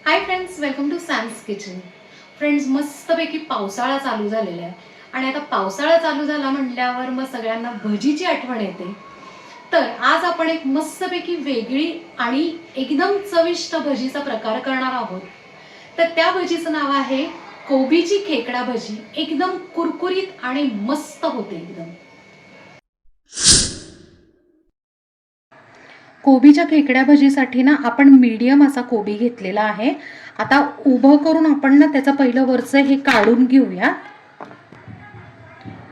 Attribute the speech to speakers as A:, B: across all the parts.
A: High friends, welcome to Sam's kitchen. Friends, मस्तपैकी पावसाळा चालू झालेला आहे आणि आता पावसाळा चालू झाला म्हटल्यावर मग सगळ्यांना भजीची आठवण येते. तर आज आपण एक मस्तपैकी वेगळी आणि एकदम चविष्ट भजीचा प्रकार करणार आहोत. तर त्या भजीचं नाव आहे कोबीची खेकडा भजी. एकदम कुरकुरीत आणि मस्त होते एकदम. कोबीच्या खेकड्या भजीसाठी ना आपण मीडियम असा कोबी घेतलेला आहे. आता उभं करून आपण ना त्याचं पहिलं वरचं हे काढून घेऊया.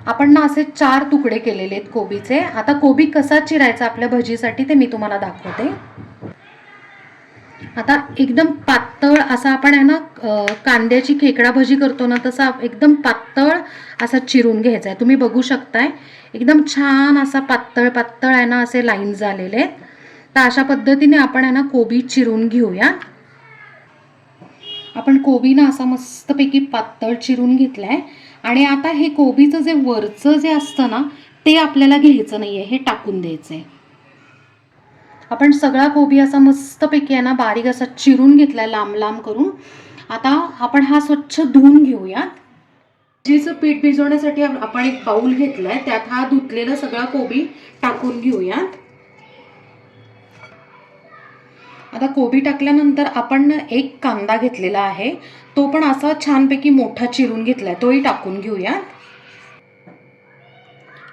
A: आपण ना असे 4 तुकडे केलेले आहेत कोबीचे. आता कोबी कसा चिरायचा आपल्या भजीसाठी ते मी तुम्हाला दाखवते. आता एकदम पातळ असा आपण आहे ना कांद्याची खेकडा भजी करतो ना तसा एकदम पातळ असा चिरून घ्यायचा आहे. तुम्ही बघू शकताय एकदम छान असा पातळ पातळ आहे ना असे लाईन झालेले आहेत. तर अशा पद्धतीने आपण आहे ना कोबी चिरून घेऊया. आपण कोबी ना असा मस्तपैकी पातळ चिरून घेतलाय आणि आता हे कोबीचं जे वरचं जे असतं ना ते आपल्याला घ्यायचं नाहीये, हे टाकून द्यायचंय. आपण सगळा कोबी असा मस्तपैकी आहे ना बारीक असा चिरून घेतलाय लांब लांब करून. आता आपण हा स्वच्छ धुवून घेऊया. भजीचं पीठ भिजवण्यासाठी आपण एक बाउल घेतलाय, त्यात हा धुतलेला सगळा कोबी टाकून घेऊया. आता कोबी टाकल्यानंतर आपण एक कांदा घेतलेला आहे, तो पण असा छानपैकी मोठा चिरून घेतलाय, तोही टाकून घेऊया.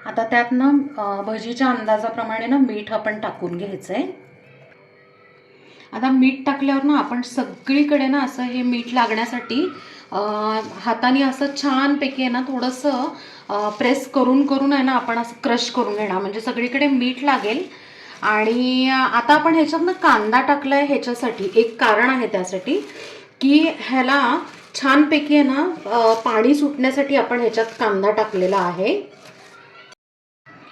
A: आता त्यात ना भजीच्या अंदाजाप्रमाणे ना मीठ आपण टाकून घ्यायचंय. आता मीठ टाकल्यावर ना आपण सगळीकडे ना असं हे मीठ लागण्यासाठी हाताने असं छानपैकी आहे ना थोडंसं प्रेस करून करून आहे ना आपण असं क्रश करून घेणार, म्हणजे सगळीकडे मीठ लागेल. आणि आता आपण ह्याच्यात ना कांदा टाकलाय, ह्याच्यासाठी एक कारण आहे त्यासाठी की ह्याला छानपैकी आहे ना पाणी सुटण्यासाठी आपण ह्याच्यात कांदा टाकलेला आहे.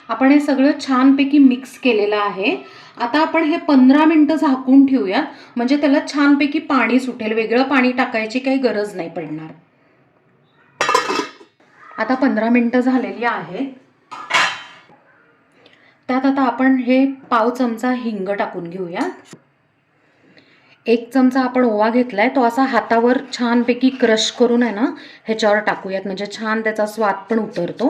A: आपण हे सगळं छानपैकी मिक्स केलेलं आहे. आता आपण हे 15 मिनिटं झाकून ठेवूया, म्हणजे त्याला छानपैकी पाणी सुटेल. वेगळं पाणी टाकायची काही गरज नाही पडणार. आता 15 मिनिटं झालेली आहे. त्यात आता आपण हे पाव चमचा हिंग टाकून घेऊया. 1 चमचा आपण ओवा घेतलाय, तो असा हातावर छानपैकी क्रश करून आहे ना ह्याच्यावर टाकूयात, म्हणजे छान त्याचा स्वाद पण उतरतो.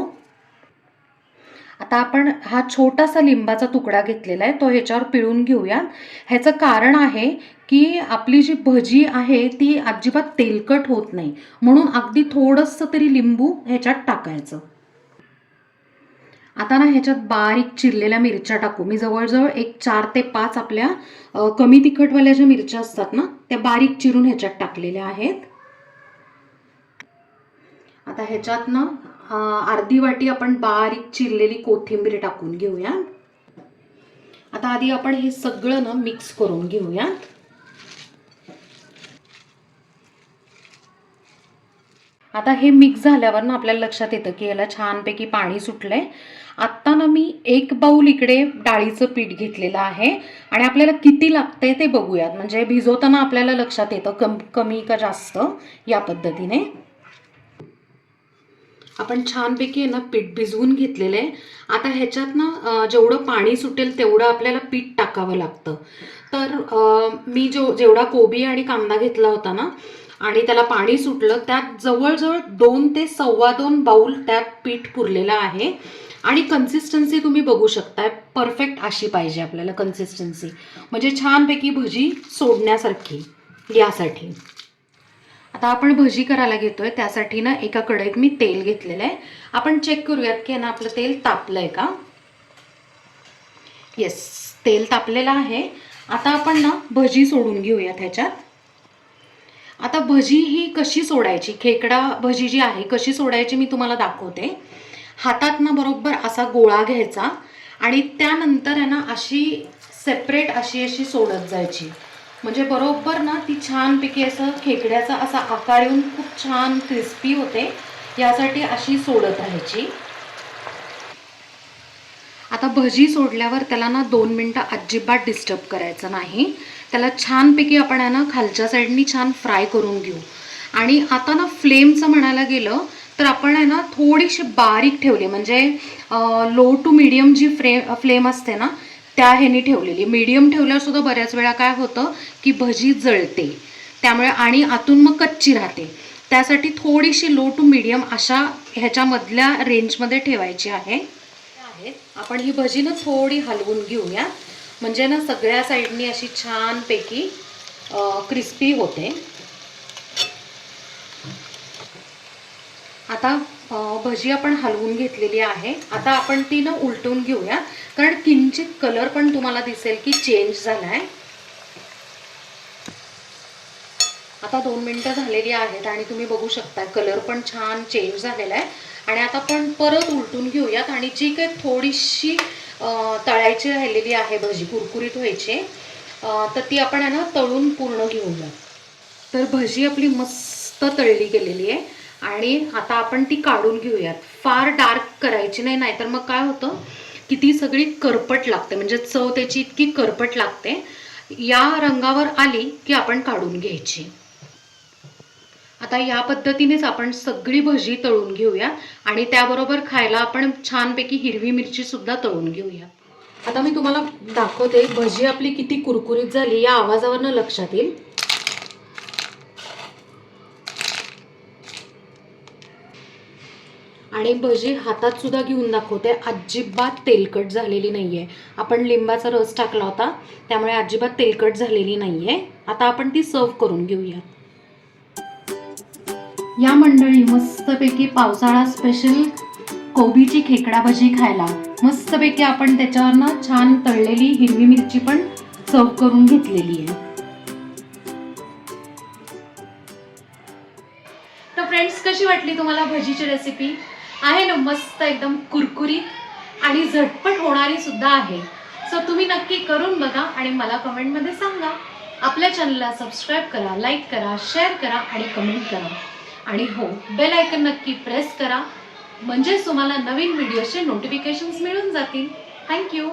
A: आता आपण हा छोटासा लिंबाचा तुकडा घेतलेला आहे, तो ह्याच्यावर पिळून घेऊया. ह्याचं कारण आहे की आपली जी भजी आहे ती अजिबात तेलकट होत नाही, म्हणून अगदी थोडंसं तरी लिंबू ह्याच्यात टाकायचं. आता ना ह्याच्यात बारीक चिरलेल्या मिरच्या टाकू. मी जवळजवळ एक 4 ते 5 आपल्या कमी तिखटवाल्या ज्या मिरच्या असतात ना त्या बारीक चिरून ह्याच्यात टाकलेल्या आहेत. आता ह्याच्यात ना अर्धी वाटी आपण बारीक चिरलेली कोथिंबीर टाकून घेऊया. आता आधी आपण हे सगळं ना मिक्स करून घेऊया. आता हे मिक्स झाल्यावर ना आपल्याला लक्षात येतं की याला छानपैकी पाणी सुटलंय. आत्ता ना मी 1 बाउल इकडे डाळीचं पीठ घेतलेलं आहे आणि आपल्याला किती लागतंय ते बघूयात, म्हणजे भिजवताना आपल्याला लक्षात येतं कमी का जास्त. या पद्धतीने आपण छानपैकी ना पीठ भिजवून घेतलेलं आहे. आता ह्याच्यात ना जेवढं पाणी सुटेल तेवढं आपल्याला पीठ टाकावं लागतं. तर मी जेवढा कोबी आणि कांदा घेतला होता ना आणि त्याला पाणी सुटलं, त्यात जवळजवळ 2 ते 2.25 बाउल त्यात पीठ पुरलेलं आहे. आणि कन्सिस्टन्सी तुम्ही बघू शकताय, परफेक्ट अशी पाहिजे आपल्याला कन्सिस्टन्सी, म्हणजे छानपैकी भजी सोडण्यासारखी. यासाठी आता आपण भजी करायला घेतोय, त्यासाठी ना एका कढईत मी तेल घेतलेलं आहे. आपण चेक करूयात की ना आपलं तेल तापलंय का. येस, तेल तापलेलं आहे. आता आपण ना भजी सोडून घेऊयात ह्याच्यात. आता भजी ही कशी सोडायची, खेकडा भजी जी आहे कशी सोडायची मी तुम्हाला दाखवते. हातात ना बरोबर असा गोळा घ्यायचा आणि त्यानंतर आहे ना अशी सेपरेट अशी सोडत जायची, म्हणजे बरोबर ना ती छानपैकी असं खेकड्याचा असा आकार येऊन खूप छान क्रिस्पी होते. यासाठी अशी सोडत राहायची. आता भजी सोडल्यावर त्याला ना 2 मिनिटं अजिबात डिस्टर्ब करायचं नाही. त्याला छानपैकी आपण आहे ना खालच्या साईडनी छान फ्राय करून घेऊ. आणि आता ना फ्लेमचं म्हणायला गेलं तर आपण आहे ना थोडीशी बारीक ठेवली, म्हणजे लो टू मीडियम जी फ्लेम असते ना त्या ह्यानी ठेवलेली. मीडियम ठेवल्यावर सुद्धा बऱ्याच वेळा काय होतं की भजी जळते. त्यामुळे आणि आतून मग कच्ची राहते. त्यासाठी थोडीशी लो टू मीडियम अशा ह्याच्यामधल्या रेंजमध्ये ठेवायची आहे. आपण ही भजी ना थोडी हलवून घेऊया, म्हणजे ना सगळ्या साईडनी अशी छानपैकी क्रिस्पी होते. आता भजी आपण हलवून घेतलेली आहे. आता आपण ती ना उलटून घेऊया, कारण किंचित कलर पण तुम्हाला दिसेल की चेंज झाला आहे. आता 2 मिनटं झालेली आहेत आणि तुम्ही बघू शकता कलर पण छान चेंज झालेला आहे. आणि आता आपण परत उलटून घेऊयात आणि जी काही थोडीशी तळायची राहिलेली आहे भजी, कुरकुरीत व्हायची, तर ती आपण आहे ना तळून पूर्ण घेऊया. तर भजी आपली मस्त तळली गेलेली आहे आणि आता आपण ती काढून घेऊयात. फार डार्क करायची नाही, नाहीतर मग काय होतं की ती सगळी करपट लागते, म्हणजे चव त्याची इतकी करपट लागते. या रंगावर आली की आपण काढून घ्यायची. आता या पद्धतीनेच आपण सगळी भजी तळून घेऊया आणि त्याबरोबर खायला आपण छानपैकी हिरवी मिरची सुद्धा तळून घेऊया. आता मी तुम्हाला दाखवते भजी आपली किती कुरकुरीत झाली, या आवाजावरनं लक्षात येईल. आणि भजी हातात सुद्धा घेऊन दाखवते, अजिबात तेलकट झालेली नाहीये. आपण लिंबाचा रस टाकला होता त्यामुळे अजिबात तेलकट झालेली नाहीये. आता आपण ती सर्व करून घेऊया. या मंडळी मस्तपैकी पावसाळा स्पेशल कोबीची खेकडा भजी खायला मस्तपैकी आपण त्याच्यावरनं छान तळलेली हिरवी मिरची पण सर्व करून घेतलेली आहे. तर फ्रेंड्स, कशी वाटली तुम्हाला भजीची रेसिपी? आहे ना मस्त एकदम कुरकुरीत आणि झटपट होणारी सुद्धा आहे. सो तुम्ही नक्की करून बघा आणि मला कमेंटमध्ये सांगा. आपल्या चॅनलला सबस्क्राईब करा, लाईक करा, शेअर करा आणि कमेंट करा. आणि हो, बेल आयकन नक्की प्रेस करा, म्हणजेच तुम्हाला नवीन व्हिडिओचे नोटिफिकेशन्स मिळून जातील. थँक्यू.